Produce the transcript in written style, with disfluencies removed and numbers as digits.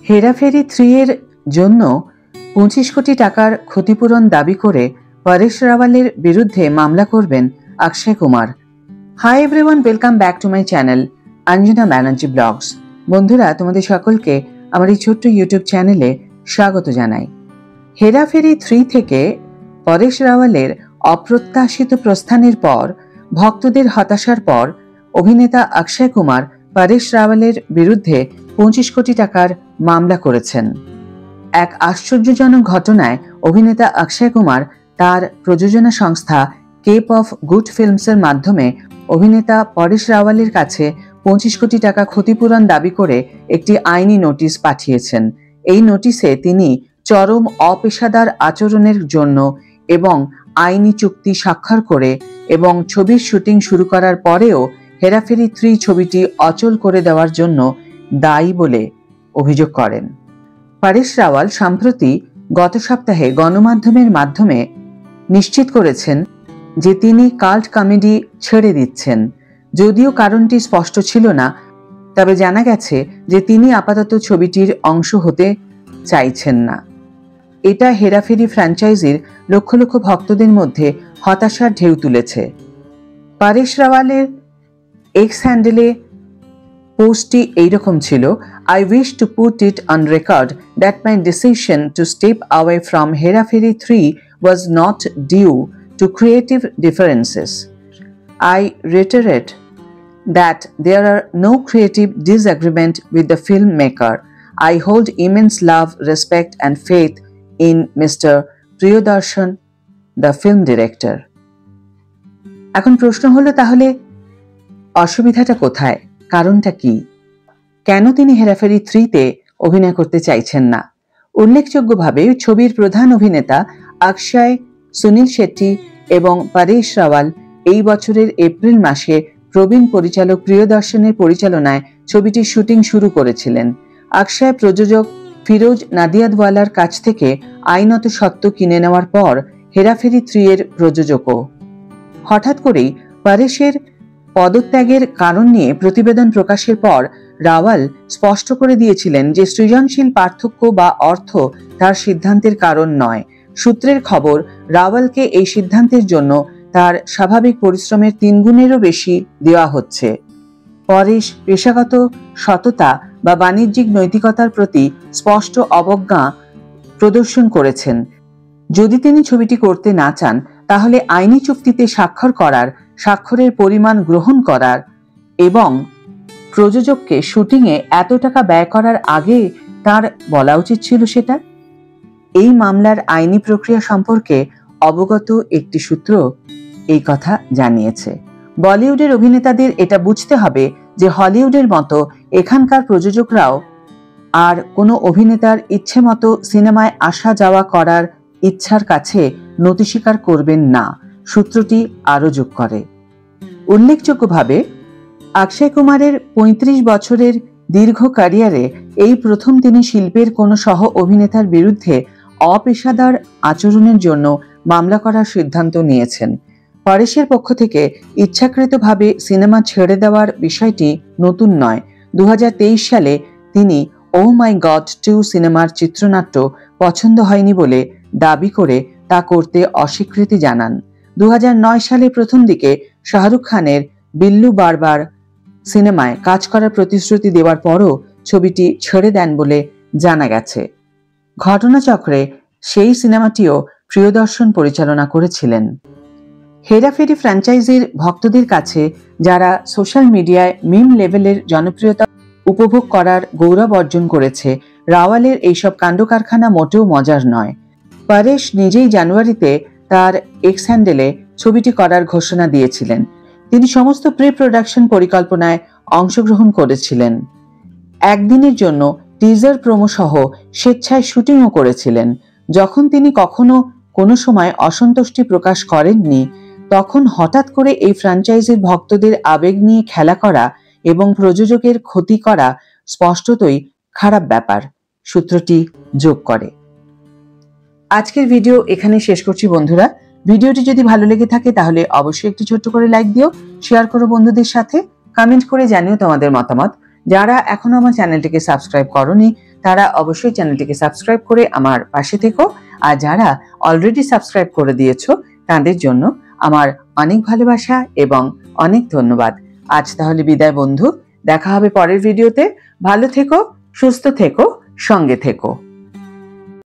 হেরাফেরি 3 এর জন্য 25 কোটি টাকার ক্ষতিপূরণ দাবি করে পরেশ রাওয়ালের বিরুদ্ধে মামলা করবেন Akshay Kumar. Hi everyone, welcome back to my channel Anjana Banerjee blogs. বন্ধুরা, তোমাদের সকলকে আমার এই ছোট্ট ইউটিউব চ্যানেলে স্বাগত জানাই। হেরাফেরি 3 থেকে পরেশ রাওয়ালের অপ্রত্যাশিত প্রস্থানের পর, ভক্তদের হতাশার পর অভিনেতা অক্ষয় কুমার পরেশ রাওয়ালের বিরুদ্ধে 25 কোটি টাকার মামলা করেছেন। এক আশ্চর্যজনক ঘটনায় অভিনেতা অক্ষয় কুমার তার প্রযোজনা সংস্থা কেপ অফ গুড ফিল্মসের মাধ্যমে অভিনেতা পরেশ রাওয়ালের কাছে 25 কোটি টাকা ক্ষতিপূরণ দাবি করে একটি আইনি নোটিশ পাঠিয়েছেন। এই নোটিশে তিনি চরম অপেশাদার আচরণের জন্য এবং আইনি চুক্তি স্বাক্ষর করে এবং ছবির শুটিং শুরু করার পরেও হেরাফেরি 3 ছবিটি অচল করে দেওয়ার জন্য দায়ী বলে অভিযোগ করেন। পরেশ রাওয়াল সম্প্রতি গত সপ্তাহে গণমাধ্যমের মাধ্যমে নিশ্চিত করেছেন যে তিনি কাল্ট কমেডি ছেড়ে দিচ্ছেন। যদিও কারণটি স্পষ্ট ছিল না, তবে জানা গেছে যে তিনি আপাতত ছবিটির অংশ হতে চাইছেন না। এটা হেরাফেরি ফ্র্যাঞ্চাইজির লক্ষ লক্ষ ভক্তদের মধ্যে হতাশার ঢেউ তুলেছে। পরেশ রাওয়ালের এক্স হ্যান্ডেলে পোস্টটি এইরকম ছিল: I wish to put it on record that my decision to step away from Hera-Pheri 3 was not due to creative differences. I reiterate that there are no creative disagreement with the filmmaker. I hold immense love, respect and faith in Mr. Priyadarshan, the film director. এখন প্রশ্ন হলো, তাহলে অসুবিধাটা কোথায়? কারণটা কি? কেন তিনি হেরাফেরি 3-তে অভিনয় করতে চাইছেন না? উল্লেখযোগ্যভাবে ছবির প্রধান অভিনেতা অক্ষয়, সুনীল শেট্টি এবং পরেশ রাওয়াল এই বছরের এপ্রিল মাসে প্রবীণ পরিচালক প্রিয়দর্শনের পরিচালনায় ছবিটির শুটিং শুরু করেছিলেন। অক্ষয় প্রযোজক ফিরোজ নাদিয়াদওয়ালার কাছ থেকে আইনত সত্ত্ব কিনে নেওয়ার পর হেরাফেরি 3 এর প্রযোজকও। হঠাৎ করেই পরেশের পদত্যাগের কারণ নিয়ে প্রতিবেদন প্রকাশের পর রাওয়াল স্পষ্ট করে দিয়েছিলেন যে সৃজনশীল পার্থক্য বা অর্থ তার সিদ্ধান্তের কারণ নয়। সূত্রের খবর, রাওয়ালকে এই সিদ্ধান্তের জন্য তার স্বাভাবিক পরিশ্রমের 3 গুণেরও বেশি দেওয়া হচ্ছে। পরেশ পেশাগত সততা বা বাণিজ্যিক নৈতিকতার প্রতি স্পষ্ট অবজ্ঞা প্রদর্শন করেছেন। যদি তিনি ছবিটি করতে না চান, তাহলে আইনি চুক্তিতে স্বাক্ষরের পরিমাণ গ্রহণ করার এবং প্রযোজককে শুটিংয়ে এত টাকা ব্যয় করার আগে তার বলা উচিত ছিল সেটা। এই মামলার আইনি প্রক্রিয়া সম্পর্কে অবগত একটি সূত্র এই কথা জানিয়েছে। বলিউডের অভিনেতাদের এটা বুঝতে হবে যে হলিউডের মতো এখানকার প্রযোজকরাও আর কোনো অভিনেতার ইচ্ছে মতো সিনেমায় আসা যাওয়া করার ইচ্ছার কাছে নতি স্বীকার করবেন না, সূত্রটি আরো যোগ করে। উল্লেখযোগ্যভাবে অক্ষয় কুমারের 35 বছরের দীর্ঘ ক্যারিয়ারে এই প্রথম তিনি শিল্পের কোনো সহ অভিনেতার বিরুদ্ধে অপেশাদার আচরণের জন্য মামলা করার সিদ্ধান্ত নিয়েছেন। পরেশের পক্ষ থেকে ইচ্ছাকৃতভাবে সিনেমা ছেড়ে দেওয়ার বিষয়টি নতুন নয়। 2023 সালে তিনি ও মাই গড 2 সিনেমার চিত্রনাট্য পছন্দ হয়নি বলে দাবি করে তা করতে অস্বীকৃতি জানান। 2009 সালে প্রথম দিকে শাহরুখ খানের বিল্লু বারবার সিনেমায় কাজ করার প্রতিশ্রুতি দেওয়ার পরও ছবিটি ছেড়ে দেন বলে জানা গেছে। ঘটনাচক্রে সেই সিনেমাটিও প্রিয়দর্শন পরিচালনা করেছিলেন। হেরাফেরি ফ্র্যাঞ্চাইজির ভক্তদের কাছে, যারা সোশ্যাল মিডিয়ায় মিম লেভেলের জনপ্রিয়তা উপভোগ করার গৌরব অর্জন করেছে, রাওয়ালের এইসব কাণ্ডকারখানা মোটেও মজার নয়। পরেশ নিজেই জানুয়ারিতে তার এক্স হ্যান্ডেলে ছবিটি করার ঘোষণা দিয়েছিলেন। তিনি সমস্ত প্রি প্রোডাকশন পরিকল্পনায় অংশগ্রহণ করেছিলেন। একদিনের জন্য টিজার প্রোমো সহ স্বেচ্ছায় শুটিংও করেছিলেন। যখন তিনি কখনো কোনো সময় অসন্তুষ্টি প্রকাশ করেননি, তখন হঠাৎ করে এই ফ্র্যাঞ্চাইজির ভক্তদের আবেগ নিয়ে খেলা করা এবং প্রযোজকের ক্ষতি করা স্পষ্টতই খারাপ ব্যাপার, সূত্রটি যোগ করে। আজকের ভিডিও এখানে শেষ করছি বন্ধুরা। ভিডিওটি যদি ভালো লেগে থাকে তাহলে অবশ্যই একটি ছোট্ট করে লাইক দিও, শেয়ার করো বন্ধুদের সাথে, কমেন্ট করে জানিও তোমাদের মতামত। যারা এখনো আমার চ্যানেলটিকে সাবস্ক্রাইব করোনি তারা অবশ্যই চ্যানেলটিকে সাবস্ক্রাইব করে আমার পাশে থেকো। আর যারা অলরেডি সাবস্ক্রাইব করে দিয়েছো তাদের জন্য আমার অনেক ভালোবাসা এবং অনেক ধন্যবাদ। আজ তাহলে বিদায় বন্ধু, দেখা হবে পরের ভিডিওতে। ভালো থেকো, সুস্থ থেকো, সঙ্গে থেকো।